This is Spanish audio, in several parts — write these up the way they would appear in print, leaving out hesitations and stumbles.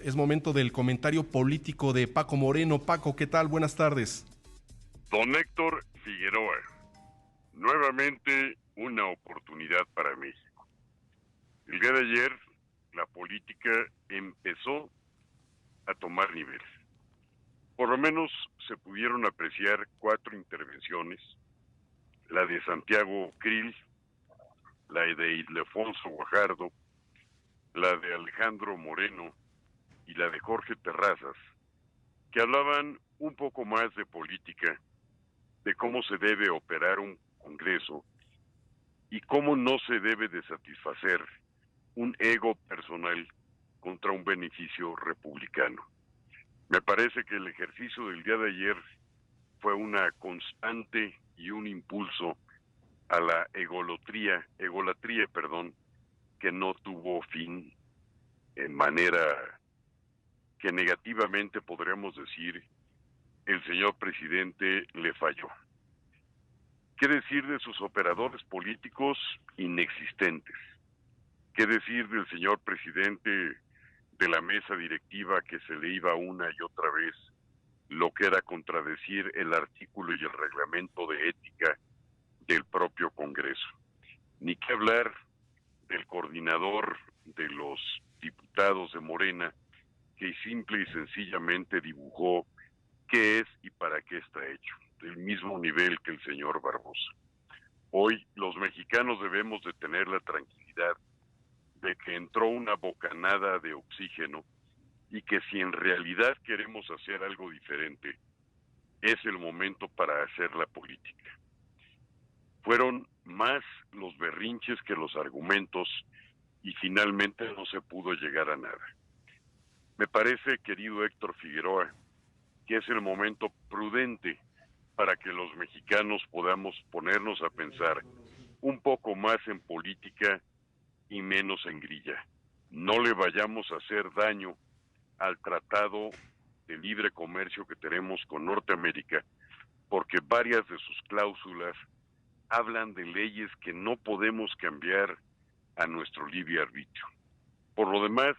Es momento del comentario político de Paco Moreno. Paco, ¿qué tal? Buenas tardes. Don Héctor Figueroa, nuevamente una oportunidad para México. El día de ayer, la política empezó a tomar nivel. Por lo menos se pudieron apreciar 4 intervenciones: la de Santiago Krill, la de Ildefonso Guajardo, la de Alejandro Moreno y la de Jorge Terrazas, que hablaban un poco más de política, de cómo se debe operar un Congreso y cómo no se debe de satisfacer un ego personal contra un beneficio republicano. Me parece que el ejercicio del día de ayer fue una constante y un impulso a la egolatría, que no tuvo fin, en manera que negativamente podríamos decir el señor presidente le falló. ¿Qué decir de sus operadores políticos inexistentes? ¿Qué decir del señor presidente de la mesa directiva, que se le iba una y otra vez lo que era contradecir el artículo y el reglamento de ética del propio Congreso? Ni qué hablar del coordinador de los diputados de Morena, que simple y sencillamente dibujó qué es y para qué está hecho, del mismo nivel que el señor Barbosa. Hoy los mexicanos debemos de tener la tranquilidad de que entró una bocanada de oxígeno y que si en realidad queremos hacer algo diferente, es el momento para hacer la política. Fueron más los berrinches que los argumentos y finalmente no se pudo llegar a nada. Me parece, querido Héctor Figueroa, que es el momento prudente para que los mexicanos podamos ponernos a pensar un poco más en política y menos en grilla. No le vayamos a hacer daño al tratado de libre comercio que tenemos con Norteamérica, porque varias de sus cláusulas hablan de leyes que no podemos cambiar a nuestro libre arbitrio. Por lo demás,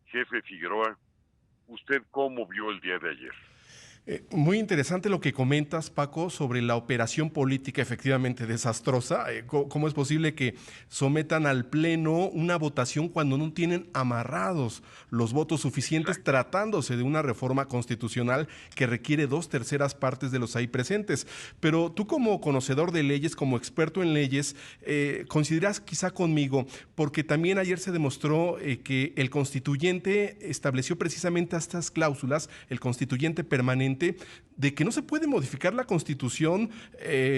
jefe Figueroa, ¿usted cómo vio el día de ayer? Muy interesante lo que comentas, Paco, sobre la operación política efectivamente desastrosa. ¿Cómo es posible que sometan al Pleno una votación cuando no tienen amarrados los votos suficientes, Exacto. tratándose de una reforma constitucional que requiere 2/3 de los ahí presentes? Pero tú, como conocedor de leyes, como experto en leyes, coincidirás quizá conmigo, porque también ayer se demostró que el constituyente estableció precisamente estas cláusulas, el constituyente permanente, de que no se puede modificar la Constitución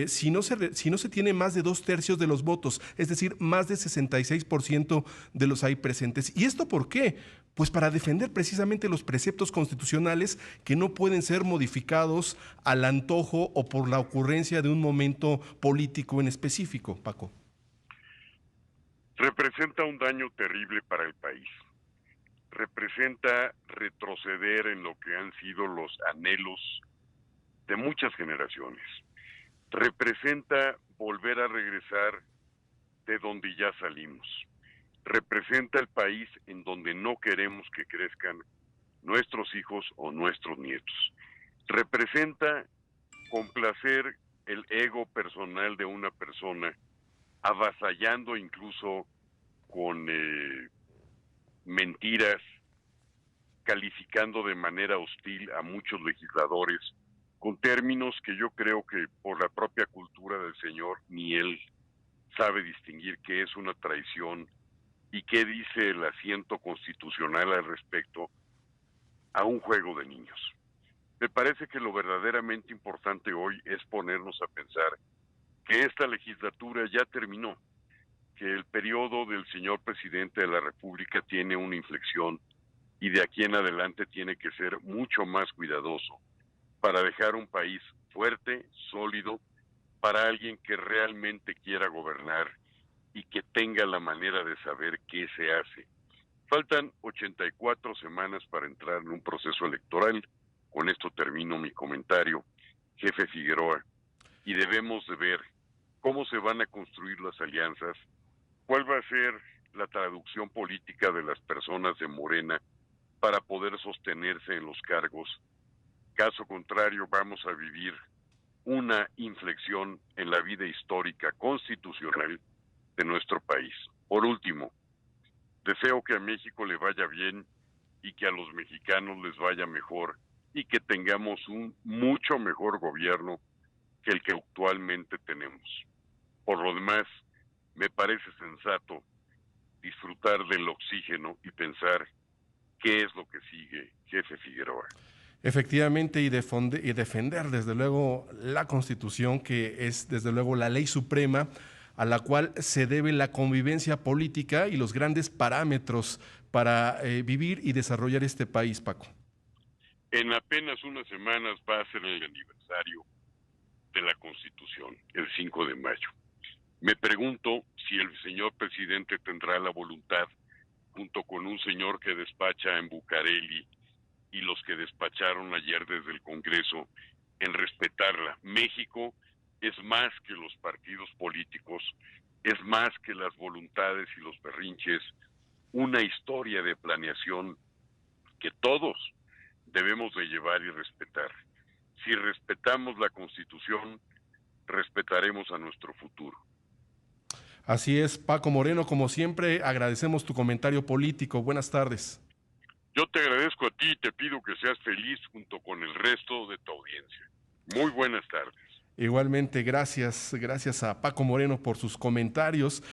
si no se tiene más de 2/3 de los votos, es decir, más de 66% de los ahí presentes. ¿Y esto por qué? Pues para defender precisamente los preceptos constitucionales que no pueden ser modificados al antojo o por la ocurrencia de un momento político en específico, Paco. Representa un daño terrible para el país. Representa retroceder en lo que han sido los anhelos de muchas generaciones. Representa volver a regresar de donde ya salimos. Representa el país en donde no queremos que crezcan nuestros hijos o nuestros nietos. Representa complacer el ego personal de una persona, avasallando incluso con mentiras, calificando de manera hostil a muchos legisladores, con términos que yo creo que por la propia cultura del señor ni él sabe distinguir qué es una traición y qué dice el asiento constitucional al respecto, a un juego de niños. Me parece que lo verdaderamente importante hoy es ponernos a pensar que esta legislatura ya terminó, que el periodo del señor presidente de la República tiene una inflexión y de aquí en adelante tiene que ser mucho más cuidadoso para dejar un país fuerte, sólido, para alguien que realmente quiera gobernar y que tenga la manera de saber qué se hace. Faltan 84 semanas para entrar en un proceso electoral. Con esto termino mi comentario, jefe Figueroa, y debemos de ver cómo se van a construir las alianzas, cuál va a ser la traducción política de las personas de Morena para poder sostenerse en los cargos. Caso contrario, vamos a vivir una inflexión en la vida histórica constitucional de nuestro país. Por último, deseo que a México le vaya bien y que a los mexicanos les vaya mejor y que tengamos un mucho mejor gobierno que el que actualmente tenemos. Por lo demás, me parece sensato disfrutar del oxígeno y pensar qué es lo que sigue, jefe Figueroa. Efectivamente, y defender desde luego la Constitución, que es desde luego la ley suprema a la cual se debe la convivencia política y los grandes parámetros para vivir y desarrollar este país, Paco. En apenas unas semanas va a ser el aniversario de la Constitución, el 5 de mayo. Me pregunto si el señor presidente tendrá la voluntad, junto con un señor que despacha en Bucareli y los que despacharon ayer desde el Congreso, en respetarla. México es más que los partidos políticos, es más que las voluntades y los berrinches, una historia de planeación que todos debemos de llevar y respetar. Si respetamos la Constitución, respetaremos a nuestro futuro. Así es, Paco Moreno, como siempre, agradecemos tu comentario político. Buenas tardes. Yo te agradezco a ti y te pido que seas feliz junto con el resto de tu audiencia. Muy buenas tardes. Igualmente, gracias a Paco Moreno por sus comentarios.